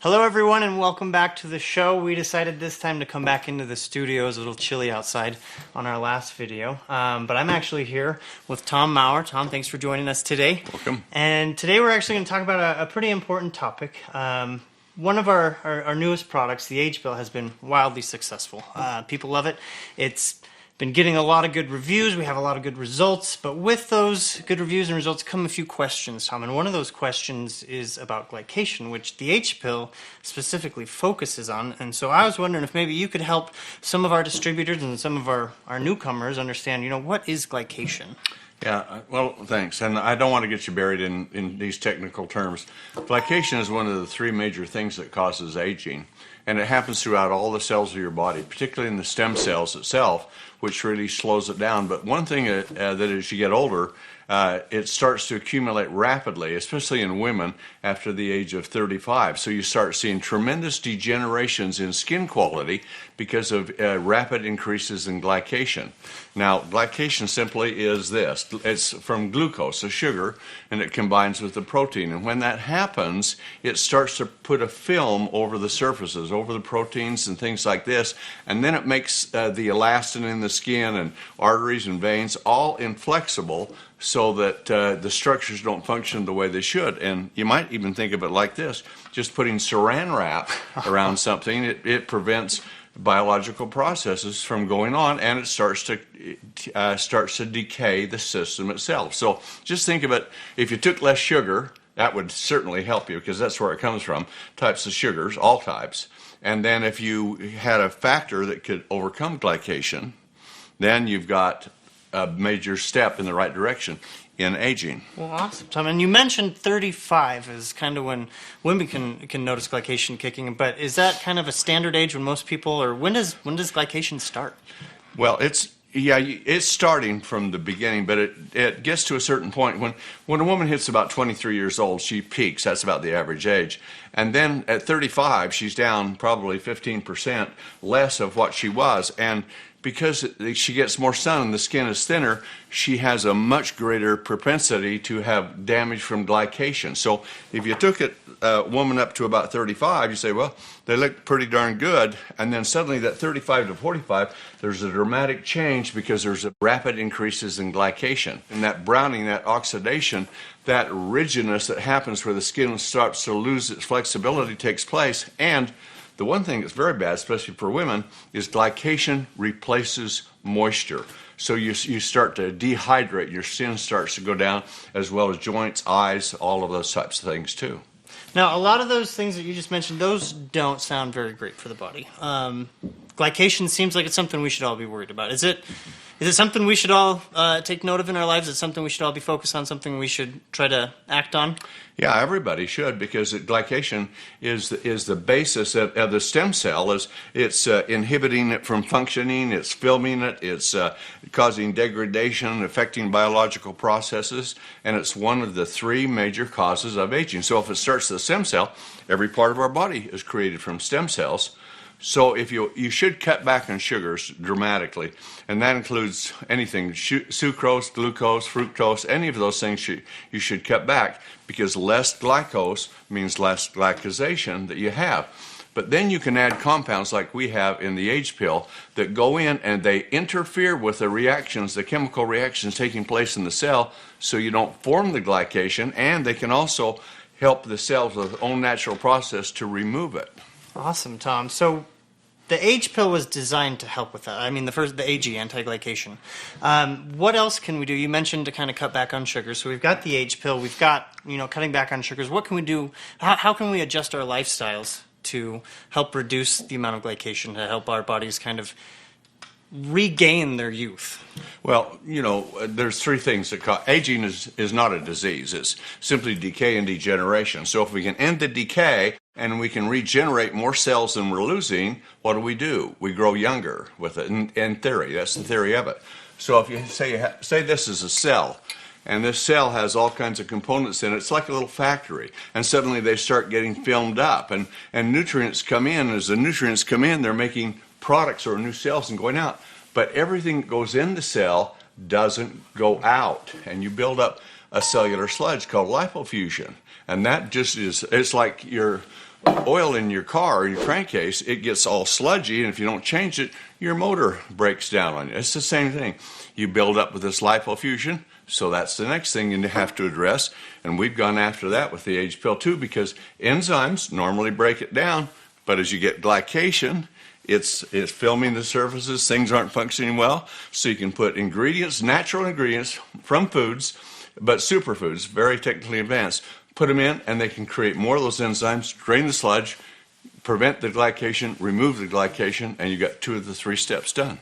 Hello everyone and welcome back to the show. We decided this time to come back into the studio. It was a little chilly outside on our last video. But I'm actually here with Tom Maurer. Tom, thanks for joining us today. Welcome. And today we're actually going to talk about a pretty important topic. One of our newest products, the Age Pill, has been wildly successful. People love it. It's been getting a lot of good reviews. We have a lot of good results, but with those good reviews and results come a few questions, Tom. And one of those questions is about glycation, which the H pill specifically focuses on. And so I was wondering if maybe you could help some of our distributors and some of our newcomers understand, what is glycation? Yeah, well, thanks. And I don't want to get you buried in these technical terms. Glycation is one of the three major things that causes aging. And it happens throughout all the cells of your body, particularly in the stem cells itself, which really slows it down. But one thing that as you get older, it starts to accumulate rapidly, especially in women after the age of 35. So you start seeing tremendous degenerations in skin quality because of rapid increases in glycation. Now, glycation simply is this. It's from glucose, a sugar, and it combines with the protein. And when that happens, it starts to put a film over the surfaces, over the proteins and things like this, and then it makes the elastin in the skin and arteries and veins all inflexible so that the structures don't function the way they should. And you might even think of it like this. Just putting saran wrap around something, it prevents biological processes from going on, and it starts to decay the system itself. So just think of it, if you took less sugar, that would certainly help you because that's where it comes from, types of sugars, all types. And then if you had a factor that could overcome glycation, then you've got a major step in the right direction in aging. Well, awesome, Tom. And you mentioned 35 is kind of when women can notice glycation kicking, but is that kind of a standard age when most people, or when does glycation start? Well, it's starting from the beginning, but it gets to a certain point. When a woman hits about 23 years old, she peaks. That's about the average age. And then at 35, she's down probably 15% less of what she was. And because she gets more sun and the skin is thinner, she has a much greater propensity to have damage from glycation. So if you took a woman up to about 35, you say, well, they look pretty darn good. And then suddenly that 35 to 45, there's a dramatic change because there's a rapid increases in glycation. And that browning, that oxidation, that rigidness that happens where the skin starts to lose its flexibility takes place. And the one thing that's very bad, especially for women, is glycation replaces moisture. So you start to dehydrate, your skin starts to go down, as well as joints, eyes, all of those types of things too. Now, a lot of those things that you just mentioned, those don't sound very great for the body. Glycation seems like it's something we should all be worried about. Is it something we should all take note of in our lives? Is it something we should all be focused on, something we should try to act on? Yeah, everybody should, because glycation is the basis of the stem cell. It's inhibiting it from functioning, it's filming it, it's causing degradation, affecting biological processes, and it's one of the three major causes of aging. So if it starts at the stem cell, every part of our body is created from stem cells. So if you should cut back on sugars dramatically, and that includes anything, sucrose, glucose, fructose, any of those things you should cut back, because less glycose means less glycosation that you have. But then you can add compounds like we have in the Age Pill that go in and they interfere with the reactions, the chemical reactions taking place in the cell, so you don't form the glycation, and they can also help the cells with their own natural process to remove it. Awesome, Tom. So the Age Pill was designed to help with that. I mean, the AG, anti-glycation. What else can we do? You mentioned to kind of cut back on sugars. So we've got the Age Pill. We've got, cutting back on sugars. What can we do? How can we adjust our lifestyles to help reduce the amount of glycation, to help our bodies kind of regain their youth? Well, there's three things that cause aging is not a disease. It's simply decay and degeneration. So if we can end the decay and we can regenerate more cells than we're losing, what do? We grow younger with it. In theory, that's the theory of it. So if you say this is a cell, and this cell has all kinds of components in it, it's like a little factory, and suddenly they start getting filmed up, and nutrients come in. As the nutrients come in, they're making products or new cells and going out. But everything that goes in the cell doesn't go out, and you build up a cellular sludge called lipofusion. And that just is, it's like your oil in your car, your crankcase, it gets all sludgy, and if you don't change it, your motor breaks down on you. It's the same thing. You build up with this lipofusion, so that's the next thing you have to address, and we've gone after that with the age pill too, because enzymes normally break it down, but as you get glycation, it's filming the surfaces, things aren't functioning well, so you can put ingredients, natural ingredients from foods, but superfoods, very technically advanced, put them in, and they can create more of those enzymes, drain the sludge, prevent the glycation, remove the glycation, and you got 2 of the 3 steps done.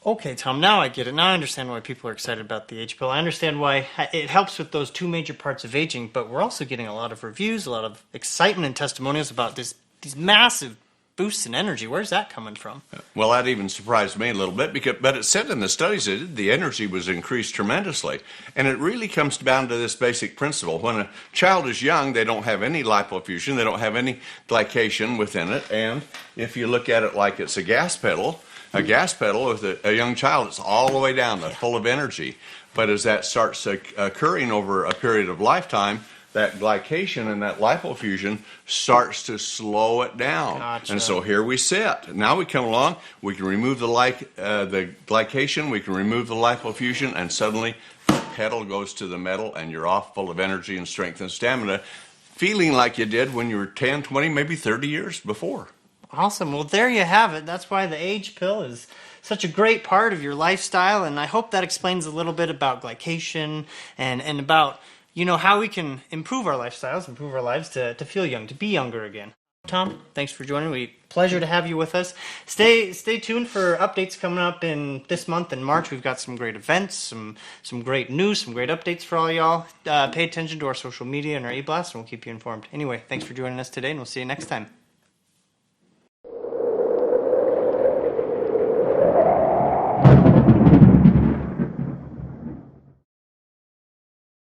Okay, Tom, now I get it. Now I understand why people are excited about the age pill. I understand why it helps with those 2 major parts of aging, but we're also getting a lot of reviews, a lot of excitement and testimonials about these massive boosts in energy. Where's that coming from? Well, that even surprised me a little bit, but it said in the studies that the energy was increased tremendously. And it really comes down to this basic principle. When a child is young, they don't have any lipofusion, they don't have any glycation within it. And if you look at it like it's a gas pedal with a young child, it's all the way down, full of energy. But as that starts occurring over a period of lifetime, that glycation and that lipofusion starts to slow it down. Gotcha. And so here we sit. Now we come along, we can remove the glycation, we can remove the lipofusion, and suddenly the pedal goes to the metal and you're off full of energy and strength and stamina, feeling like you did when you were 10, 20, maybe 30 years before. Awesome. Well, there you have it. That's why the age pill is such a great part of your lifestyle, and I hope that explains a little bit about glycation and about how we can improve our lifestyles, improve our lives to feel young, to be younger again. Tom, thanks for joining. Pleasure to have you with us. Stay tuned for updates coming up in this month in March. We've got some great events, some great news, some great updates for all y'all. Pay attention to our social media and our e-blast, and we'll keep you informed. Anyway, thanks for joining us today, and we'll see you next time.